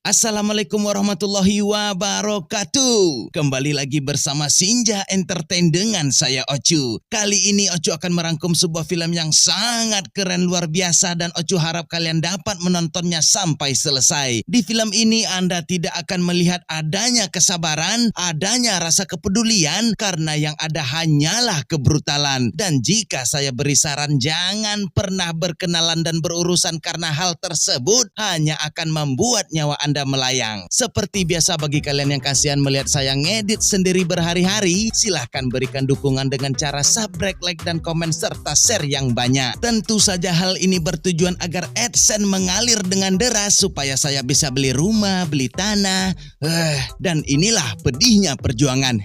Assalamualaikum warahmatullahi wabarakatuh. Kembali lagi bersama Sinja Entertain dengan saya Ocu. Kali ini Ocu akan merangkum sebuah film yang sangat keren luar biasa dan Ocu harap kalian dapat menontonnya sampai selesai. Di film ini Anda tidak akan melihat adanya kesabaran, adanya rasa kepedulian, karena yang ada hanyalah kebrutalan. Dan jika saya beri saran, jangan pernah berkenalan dan berurusan karena hal tersebut hanya akan membuat nyawa Anda melayang. Seperti biasa, bagi kalian yang kasihan melihat saya ngedit sendiri berhari-hari, silahkan berikan dukungan dengan cara subscribe, like, dan komen serta share yang banyak. Tentu saja hal ini bertujuan agar AdSense mengalir dengan deras supaya saya bisa beli rumah, beli tanah. Dan inilah pedihnya perjuangan.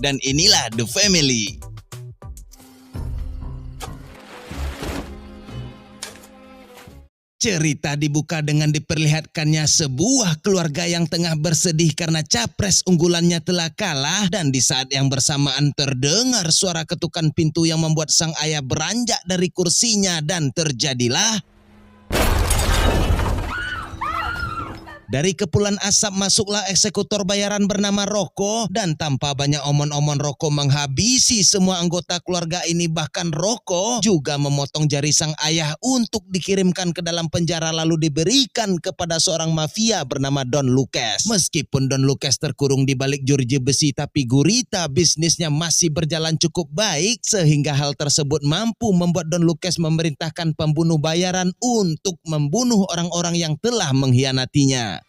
Dan inilah The Family. Cerita dibuka dengan diperlihatkannya sebuah keluarga yang tengah bersedih karena capres unggulannya telah kalah, dan di saat yang bersamaan terdengar suara ketukan pintu yang membuat sang ayah beranjak dari kursinya, dan terjadilah dari kepulan asap masuklah eksekutor bayaran bernama Roko, dan tanpa banyak omon-omon Roko menghabisi semua anggota keluarga ini. Bahkan Roko juga memotong jari sang ayah untuk dikirimkan ke dalam penjara lalu diberikan kepada seorang mafia bernama Don Lucas. Meskipun Don Lucas terkurung di balik jeruji besi, tapi gurita bisnisnya masih berjalan cukup baik sehingga hal tersebut mampu membuat Don Lucas memerintahkan pembunuh bayaran untuk membunuh orang-orang yang telah mengkhianatinya.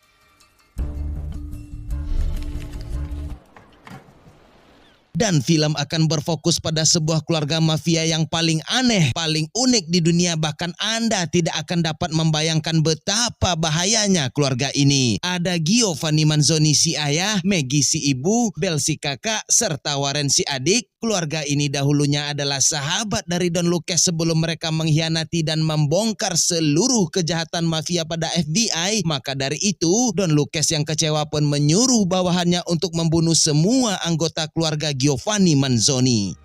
Dan film akan berfokus pada sebuah keluarga mafia yang paling aneh, paling unik di dunia. Bahkan Anda tidak akan dapat membayangkan betapa bahayanya keluarga ini. Ada Giovanni Manzoni si ayah, Maggie si ibu, Bel si kakak, serta Warren si adik. Keluarga ini dahulunya adalah sahabat dari Don Lucas sebelum mereka mengkhianati dan membongkar seluruh kejahatan mafia pada FBI. Maka dari itu, Don Lucas yang kecewa pun menyuruh bawahannya untuk membunuh semua anggota keluarga Giovanni Manzoni.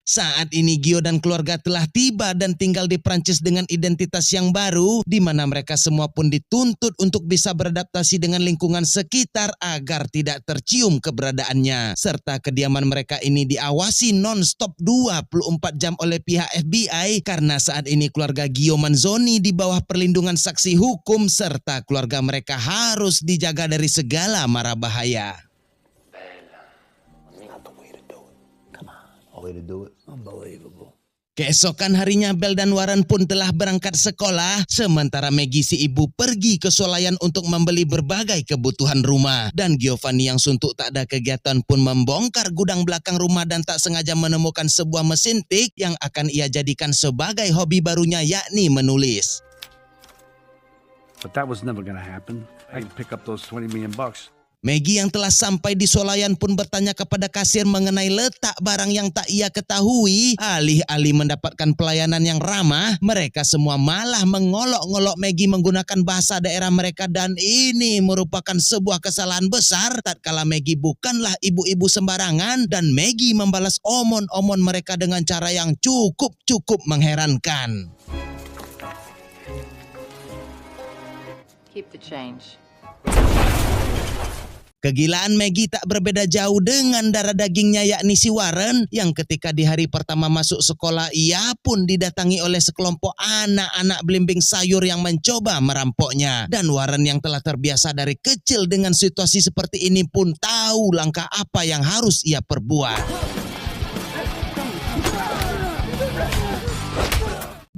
Saat ini Gio dan keluarga telah tiba dan tinggal di Prancis dengan identitas yang baru, di mana mereka semua pun dituntut untuk bisa beradaptasi dengan lingkungan sekitar agar tidak tercium keberadaannya. Serta kediaman mereka ini diawasi non-stop 24 jam oleh pihak FBI, karena saat ini keluarga Gio Manzoni di bawah perlindungan saksi hukum, serta keluarga mereka harus dijaga dari segala mara bahaya. Keesokan harinya Bel dan Warren pun telah berangkat sekolah, sementara Maggie si ibu pergi ke swalayan untuk membeli berbagai kebutuhan rumah. Dan Giovanni yang suntuk tak ada kegiatan pun membongkar gudang belakang rumah dan tak sengaja menemukan sebuah mesin tik yang akan ia jadikan sebagai hobi barunya, yakni menulis. But that was never gonna happen. I can pick up those $20 million. Maggie yang telah sampai di swalayan pun bertanya kepada kasir mengenai letak barang yang tak ia ketahui. Alih-alih mendapatkan pelayanan yang ramah, mereka semua malah mengolok-ngolok Maggie menggunakan bahasa daerah mereka, dan ini merupakan sebuah kesalahan besar tatkala Maggie bukanlah ibu-ibu sembarangan, dan Maggie membalas omon-omon mereka dengan cara yang cukup mengherankan. Keep the change. Kegilaan Maggie tak berbeda jauh dengan darah dagingnya, yakni si Warren, yang ketika di hari pertama masuk sekolah ia pun didatangi oleh sekelompok anak-anak belimbing sayur yang mencoba merampoknya. Dan Warren yang telah terbiasa dari kecil dengan situasi seperti ini pun tahu langkah apa yang harus ia perbuat.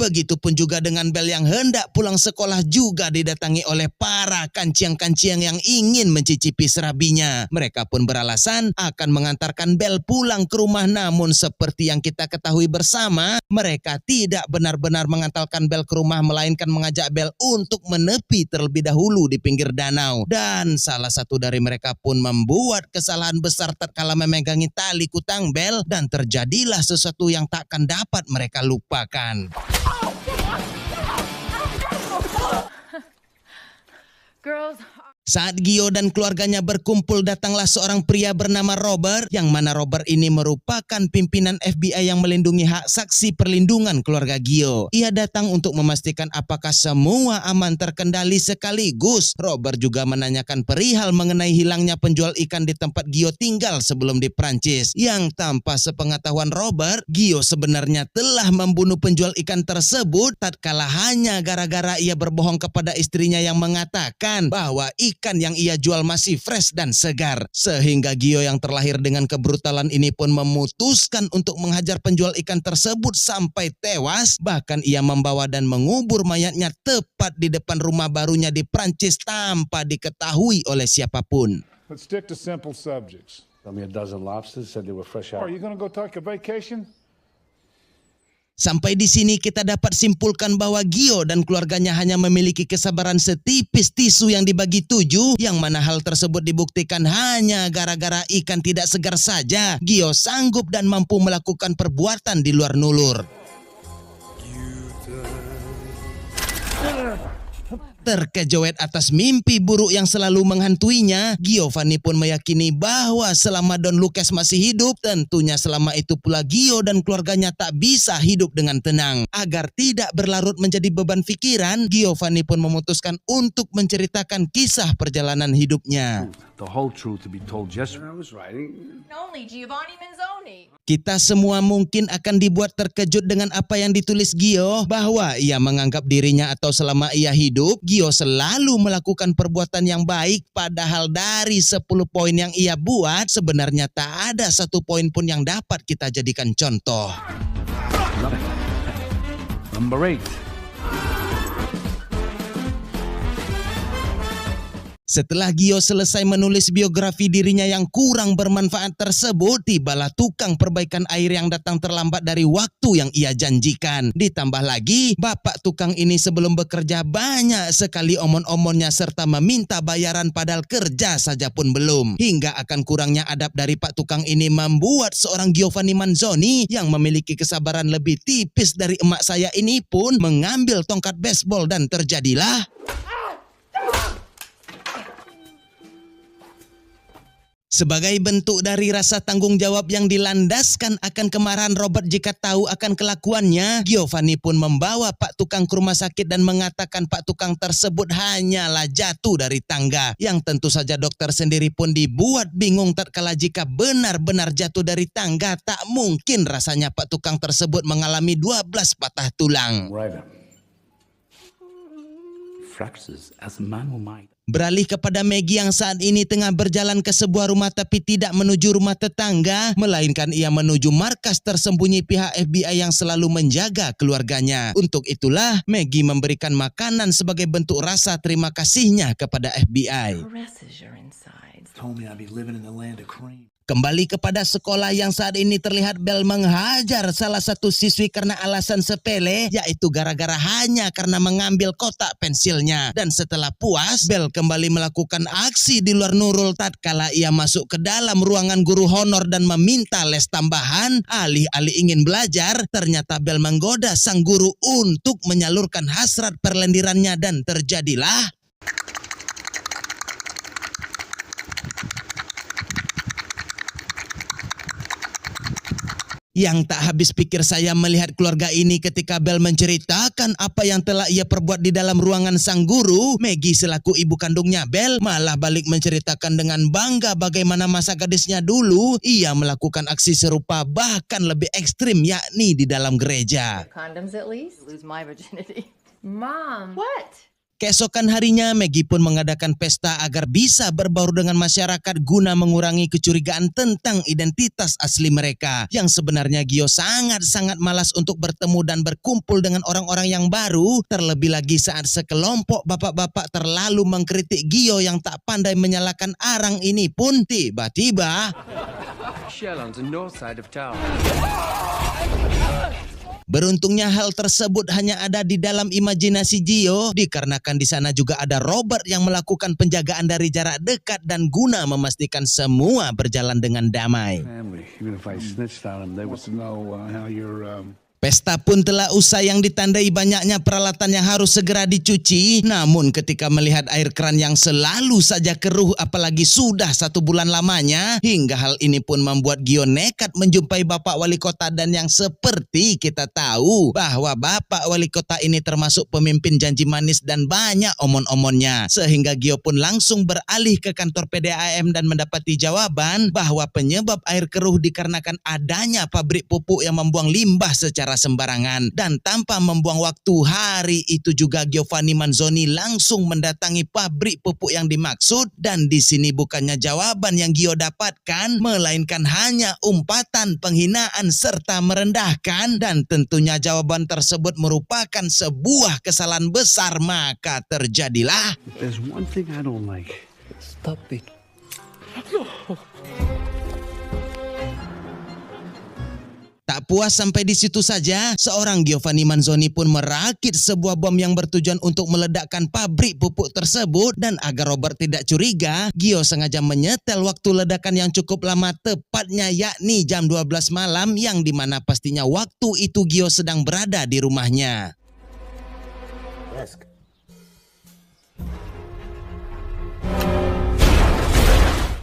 Begitupun juga dengan Bel yang hendak pulang sekolah juga didatangi oleh para kanciang-kanciang yang ingin mencicipi serabinya. Mereka pun beralasan akan mengantarkan Bel pulang ke rumah, namun seperti yang kita ketahui bersama, mereka tidak benar-benar mengantarkan Bel ke rumah, melainkan mengajak Bel untuk menepi terlebih dahulu di pinggir danau. Dan salah satu dari mereka pun membuat kesalahan besar tatkala memegangi tali kutang Bel, dan terjadilah sesuatu yang takkan dapat mereka lupakan. Girls. Saat Gio dan keluarganya berkumpul, datanglah seorang pria bernama Robert, yang mana Robert ini merupakan pimpinan FBI yang melindungi hak saksi perlindungan keluarga Gio. Ia datang untuk memastikan apakah semua aman terkendali sekaligus. Robert juga menanyakan perihal mengenai hilangnya penjual ikan di tempat Gio tinggal sebelum di Prancis. Yang tanpa sepengetahuan Robert, Gio sebenarnya telah membunuh penjual ikan tersebut tatkala hanya gara-gara ia berbohong kepada istrinya yang mengatakan bahwa ikan yang ia jual masih fresh dan segar. Sehingga Gio yang terlahir dengan kebrutalan ini pun memutuskan untuk menghajar penjual ikan tersebut sampai tewas. Bahkan ia membawa dan mengubur mayatnya tepat di depan rumah barunya di Prancis tanpa diketahui oleh siapapun. Let's stick to simple subjects. Tell me a dozen lobsters, said they were fresh out. Are you going to go take a vacation? Sampai di sini kita dapat simpulkan bahwa Gio dan keluarganya hanya memiliki kesabaran setipis tisu yang dibagi 7, yang mana hal tersebut dibuktikan hanya gara-gara ikan tidak segar saja. Gio sanggup dan mampu melakukan perbuatan di luar nulur. Terkejoet atas mimpi buruk yang selalu menghantuinya, Giovanni pun meyakini bahwa selama Don Lucas masih hidup, tentunya selama itu pula Gio dan keluarganya tak bisa hidup dengan tenang. Agar tidak berlarut menjadi beban pikiran, Giovanni pun memutuskan untuk menceritakan kisah perjalanan hidupnya. The whole truth to be told yesterday. I was writing. Only Giovanni Manzoni. Kita semua mungkin akan dibuat terkejut dengan apa yang ditulis Gio, bahwa ia menganggap dirinya atau selama ia hidup, Gio selalu melakukan perbuatan yang baik, padahal dari 10 poin yang ia buat, sebenarnya tak ada 1 poin pun yang dapat kita jadikan contoh. Number 8. Setelah Gio selesai menulis biografi dirinya yang kurang bermanfaat tersebut, tibalah tukang perbaikan air yang datang terlambat dari waktu yang ia janjikan. Ditambah lagi, bapak tukang ini sebelum bekerja banyak sekali omon-omonnya serta meminta bayaran padahal kerja saja pun belum. Hingga akan kurangnya adab dari pak tukang ini membuat seorang Giovanni Manzoni yang memiliki kesabaran lebih tipis dari emak saya ini pun mengambil tongkat baseball dan terjadilah sebagai bentuk dari rasa tanggung jawab yang dilandaskan akan kemarahan Robert jika tahu akan kelakuannya, Giovanni pun membawa Pak Tukang ke rumah sakit dan mengatakan Pak Tukang tersebut hanyalah jatuh dari tangga. Yang tentu saja dokter sendiri pun dibuat bingung tatkala jika benar-benar jatuh dari tangga, tak mungkin rasanya Pak Tukang tersebut mengalami 12 patah tulang. Right. Fractures as a man who might. Beralih kepada Maggie yang saat ini tengah berjalan ke sebuah rumah tapi tidak menuju rumah tetangga, melainkan ia menuju markas tersembunyi pihak FBI yang selalu menjaga keluarganya. Untuk itulah Maggie memberikan makanan sebagai bentuk rasa terima kasihnya kepada FBI. Caresses your insides. Told me I'd be living in the land of cream. Kembali kepada sekolah yang saat ini terlihat Bel menghajar salah satu siswi karena alasan sepele, yaitu gara-gara hanya karena mengambil kotak pensilnya. Dan setelah puas, Bel kembali melakukan aksi di luar nurul tatkala ia masuk ke dalam ruangan guru honor dan meminta les tambahan. Alih-alih ingin belajar, ternyata Bel menggoda sang guru untuk menyalurkan hasrat perlendirannya dan terjadilah yang tak habis pikir saya melihat keluarga ini ketika Bel menceritakan apa yang telah ia perbuat di dalam ruangan sang guru. Maggie selaku ibu kandungnya Bel malah balik menceritakan dengan bangga bagaimana masa gadisnya dulu ia melakukan aksi serupa bahkan lebih ekstrim, yakni di dalam gereja. Condoms at least? Lose my virginity. Mom. What? Keesokan harinya, Maggie pun mengadakan pesta agar bisa berbaur dengan masyarakat guna mengurangi kecurigaan tentang identitas asli mereka. Yang sebenarnya Gio sangat-sangat malas untuk bertemu dan berkumpul dengan orang-orang yang baru. Terlebih lagi saat sekelompok bapak-bapak terlalu mengkritik Gio yang tak pandai menyalakan arang ini pun tiba-tiba Shell on the north side of town. beruntungnya hal tersebut hanya ada di dalam imajinasi Gio, dikarenakan di sana juga ada Robert yang melakukan penjagaan dari jarak dekat dan guna memastikan semua berjalan dengan damai. Family. Even if I snitched on them, they would Wants to know how your Pesta pun telah usai yang ditandai banyaknya peralatan yang harus segera dicuci. Namun ketika melihat air keran yang selalu saja keruh apalagi sudah 1 bulan lamanya, hingga hal ini pun membuat Gio nekat menjumpai Bapak Wali Kota, dan yang seperti kita tahu bahwa Bapak Wali Kota ini termasuk pemimpin janji manis dan banyak omon-omonnya. Sehingga Gio pun langsung beralih ke kantor PDAM dan mendapati jawaban bahwa penyebab air keruh dikarenakan adanya pabrik pupuk yang membuang limbah secara sembarangan. Dan tanpa membuang waktu, hari itu juga Giovanni Manzoni langsung mendatangi pabrik pupuk yang dimaksud, dan di sini bukannya jawaban yang Gio dapatkan, melainkan hanya umpatan, penghinaan serta merendahkan, dan tentunya jawaban tersebut merupakan sebuah kesalahan besar. Maka terjadilah There's one thing I don't like. Stop it. Tak puas sampai di situ saja, seorang Giovanni Manzoni pun merakit sebuah bom yang bertujuan untuk meledakkan pabrik pupuk tersebut. Dan agar Robert tidak curiga, Gio sengaja menyetel waktu ledakan yang cukup lama, tepatnya yakni jam 12 malam, yang dimana pastinya waktu itu Gio sedang berada di rumahnya.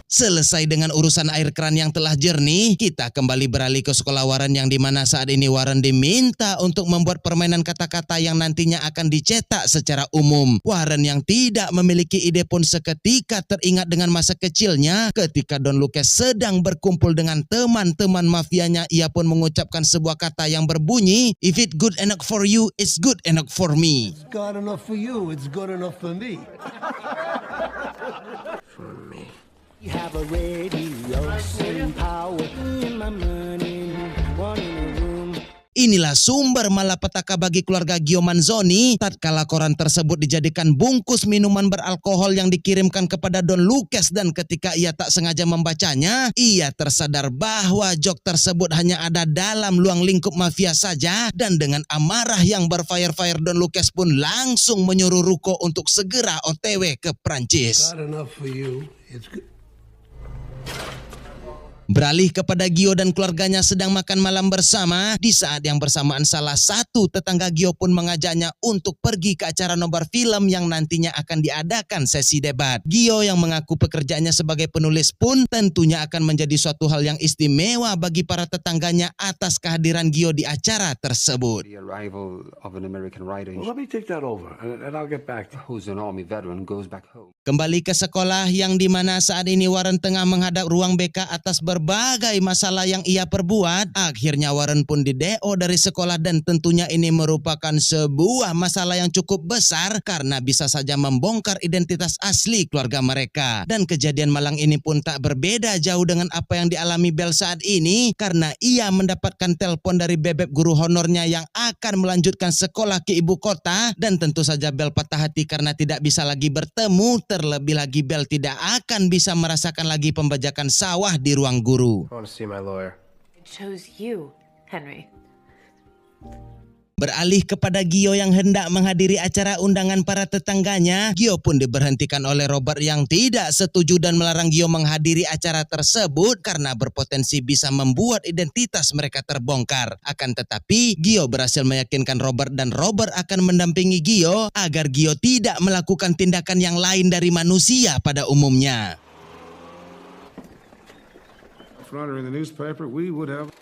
Selesai dengan urusan air keran yang telah jernih, kita kembali beralih ke sekolah Warren, yang dimana saat ini Warren diminta untuk membuat permainan kata-kata yang nantinya akan dicetak secara umum. Warren yang tidak memiliki ide pun seketika teringat dengan masa kecilnya ketika Don Lucas sedang berkumpul dengan teman-teman mafianya. Ia pun mengucapkan sebuah kata yang berbunyi, "If it good enough for you, it's good enough for me." God enough for you, it's good enough for me. For me. You have a radio, same power in my money, one in a room. Inilah sumber malapetaka bagi keluarga Gio Manzoni tatkala koran tersebut dijadikan bungkus minuman beralkohol yang dikirimkan kepada Don Lucas, dan ketika ia tak sengaja membacanya, ia tersadar bahwa jok tersebut hanya ada dalam luang lingkup mafia saja. Dan dengan amarah yang berfire-fire, Don Lucas pun langsung menyuruh Ruko untuk segera OTW ke Prancis. God enough for you, it's good. Beralih kepada Gio dan keluarganya sedang makan malam bersama. Di saat yang bersamaan salah satu tetangga Gio pun mengajaknya untuk pergi ke acara nobar film yang nantinya akan diadakan sesi debat. Gio yang mengaku pekerjaannya sebagai penulis pun tentunya akan menjadi suatu hal yang istimewa bagi para tetangganya atas kehadiran Gio di acara tersebut. The arrival of an American writer Well, let me take that over, and I'll get back to you. who's an army veteran goes back home. Kembali ke sekolah, yang dimana saat ini Warren tengah menghadap ruang BK atas berbagai masalah yang ia perbuat. Akhirnya Warren pun di-DO dari sekolah, dan tentunya ini merupakan sebuah masalah yang cukup besar karena bisa saja membongkar identitas asli keluarga mereka. Dan kejadian malang ini pun tak berbeda jauh dengan apa yang dialami Bel saat ini, karena ia mendapatkan telepon dari bebek guru honornya yang akan melanjutkan sekolah ke ibu kota. Dan tentu saja Bel patah hati karena tidak bisa lagi bertemu. Terlebih lagi Bel tidak akan bisa merasakan lagi pembajakan sawah di ruang guru. I want to see my lawyer. I chose you, Henry. Beralih kepada Gio yang hendak menghadiri acara undangan para tetangganya, Gio pun diberhentikan oleh Robert yang tidak setuju dan melarang Gio menghadiri acara tersebut karena berpotensi bisa membuat identitas mereka terbongkar. Akan tetapi Gio berhasil meyakinkan Robert, dan Robert akan mendampingi Gio agar Gio tidak melakukan tindakan yang lain dari manusia pada umumnya. Front in the newspaper, we would have.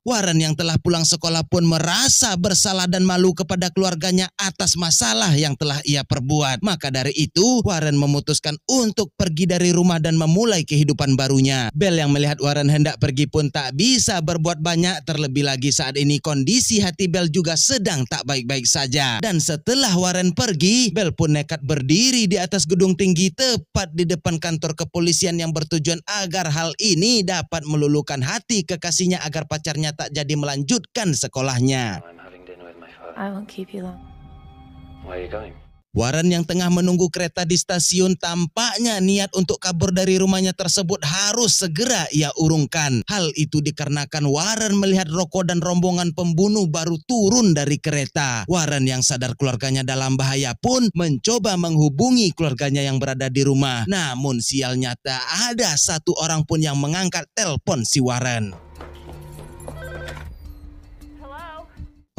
Warren yang telah pulang sekolah pun merasa bersalah dan malu kepada keluarganya atas masalah yang telah ia perbuat. Maka dari itu, Warren memutuskan untuk pergi dari rumah dan memulai kehidupan barunya. Bel yang melihat Warren hendak pergi pun tak bisa berbuat banyak, terlebih lagi saat ini kondisi hati Bel juga sedang tak baik-baik saja. Dan setelah Warren pergi, Bel pun nekat berdiri di atas gedung tinggi tepat di depan kantor kepolisian yang bertujuan agar hal ini dapat meluluhkan hati kekasihnya agar pacarnya tak jadi melanjutkan sekolahnya. I'm having dinner with my father. I won't keep you long. Where are you going? Warren yang tengah menunggu kereta di stasiun, tampaknya niat untuk kabur dari rumahnya tersebut harus segera ia urungkan. Hal itu dikarenakan Warren melihat Rocco dan rombongan pembunuh baru turun dari kereta. Warren yang sadar keluarganya dalam bahaya pun mencoba menghubungi keluarganya yang berada di rumah. Namun sialnya tak ada satu orang pun yang mengangkat telepon si Warren.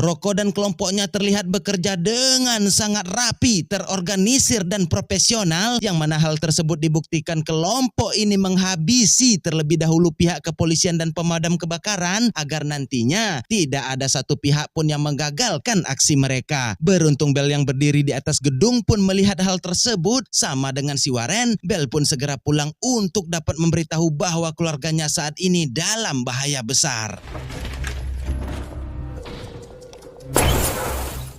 Rocco dan kelompoknya terlihat bekerja dengan sangat rapi, terorganisir dan profesional, yang mana hal tersebut dibuktikan kelompok ini menghabisi terlebih dahulu pihak kepolisian dan pemadam kebakaran agar nantinya tidak ada satu pihak pun yang menggagalkan aksi mereka. Beruntung Bell yang berdiri di atas gedung pun melihat hal tersebut. Sama dengan si Warren, Bell pun segera pulang untuk dapat memberitahu bahwa keluarganya saat ini dalam bahaya besar.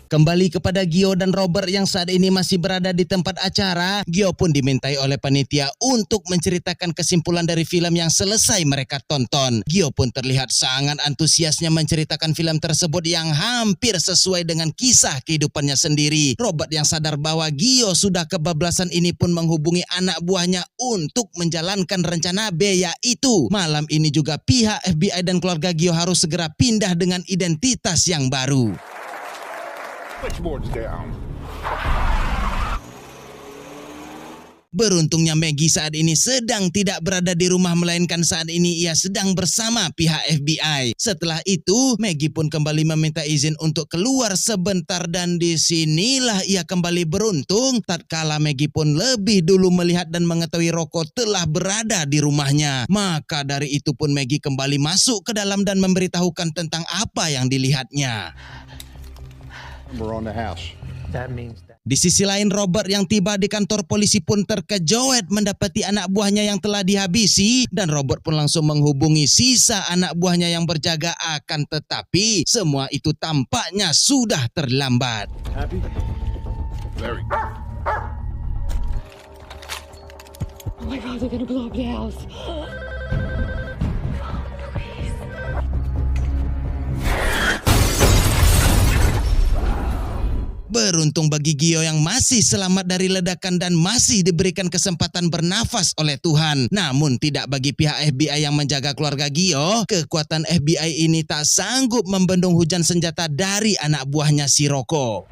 Kembali kepada Gio dan Robert yang saat ini masih berada di tempat acara, Gio pun dimintai oleh panitia untuk menceritakan kesimpulan dari film yang selesai mereka tonton. Gio pun terlihat sangat antusiasnya menceritakan film tersebut yang hampir sesuai dengan kisah kehidupannya sendiri. Robert yang sadar bahwa Gio sudah kebablasan ini pun menghubungi anak buahnya untuk menjalankan rencana B, yaitu malam ini juga pihak FBI dan keluarga Gio harus segera pindah dengan identitas yang baru. Beruntungnya Maggie saat ini sedang tidak berada di rumah, melainkan saat ini ia sedang bersama pihak FBI. Setelah itu Maggie pun kembali meminta izin untuk keluar sebentar, dan disinilah ia kembali beruntung tatkala Maggie pun lebih dulu melihat dan mengetahui Rocco telah berada di rumahnya. Maka dari itu pun Maggie kembali masuk ke dalam dan memberitahukan tentang apa yang dilihatnya. We're on the house. That means that. Di sisi lain, Robert yang tiba di kantor polisi pun terkejut mendapati anak buahnya yang telah dihabisi, dan Robert pun langsung menghubungi sisa anak buahnya yang berjaga, akan tetapi semua itu tampaknya sudah terlambat. Happy? Very. Oh my God, they're gonna blow up the house. Beruntung bagi Gio yang masih selamat dari ledakan dan masih diberikan kesempatan bernafas oleh Tuhan. Namun tidak bagi pihak FBI yang menjaga keluarga Gio. Kekuatan FBI ini tak sanggup membendung hujan senjata dari anak buahnya si Rocco.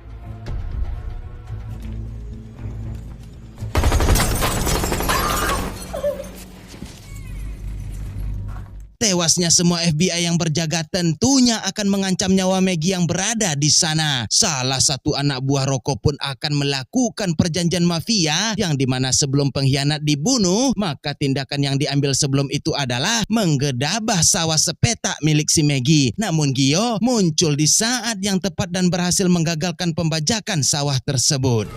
Tewasnya semua FBI yang berjaga tentunya akan mengancam nyawa Maggie yang berada di sana. Salah satu anak buah Rocco pun akan melakukan perjanjian mafia, yang dimana sebelum pengkhianat dibunuh, maka tindakan yang diambil sebelum itu adalah menggedabah sawah sepetak milik si Maggie. Namun Gio muncul di saat yang tepat dan berhasil menggagalkan pembajakan sawah tersebut.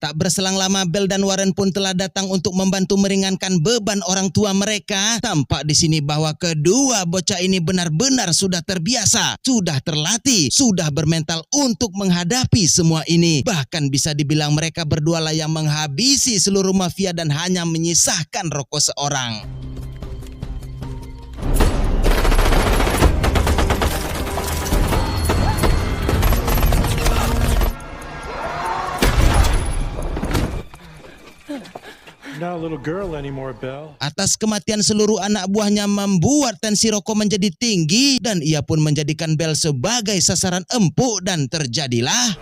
Tak berselang lama, Bell dan Warren pun telah datang untuk membantu meringankan beban orang tua mereka. Tampak di sini bahwa kedua bocah ini benar-benar sudah terbiasa, sudah terlatih, sudah bermental untuk menghadapi semua ini. Bahkan bisa dibilang mereka berdua lah yang menghabisi seluruh mafia dan hanya menyisahkan Rocco seorang. Not a little girl anymore, Belle. Atas kematian seluruh anak buahnya membuat tensi Rocco menjadi tinggi, dan ia pun menjadikan Bell sebagai sasaran empuk, dan terjadilah.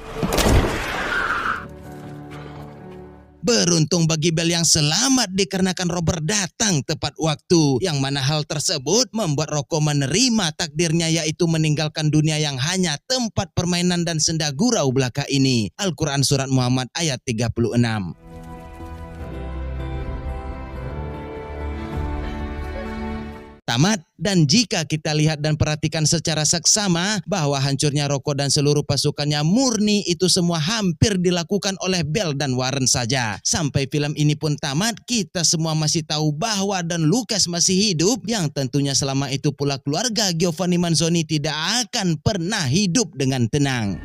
Beruntung bagi Bell yang selamat dikarenakan Robert datang tepat waktu, yang mana hal tersebut membuat Rocco menerima takdirnya, yaitu meninggalkan dunia yang hanya tempat permainan dan senda gurau belaka ini. Al-Quran Surat Muhammad ayat 36. Tamat. Dan jika kita lihat dan perhatikan secara seksama bahwa hancurnya Rocco dan seluruh pasukannya murni itu semua hampir dilakukan oleh Bell dan Warren saja. Sampai film ini pun tamat, kita semua masih tahu bahwa Don Lucas masih hidup, yang tentunya selama itu pula keluarga Giovanni Manzoni tidak akan pernah hidup dengan tenang.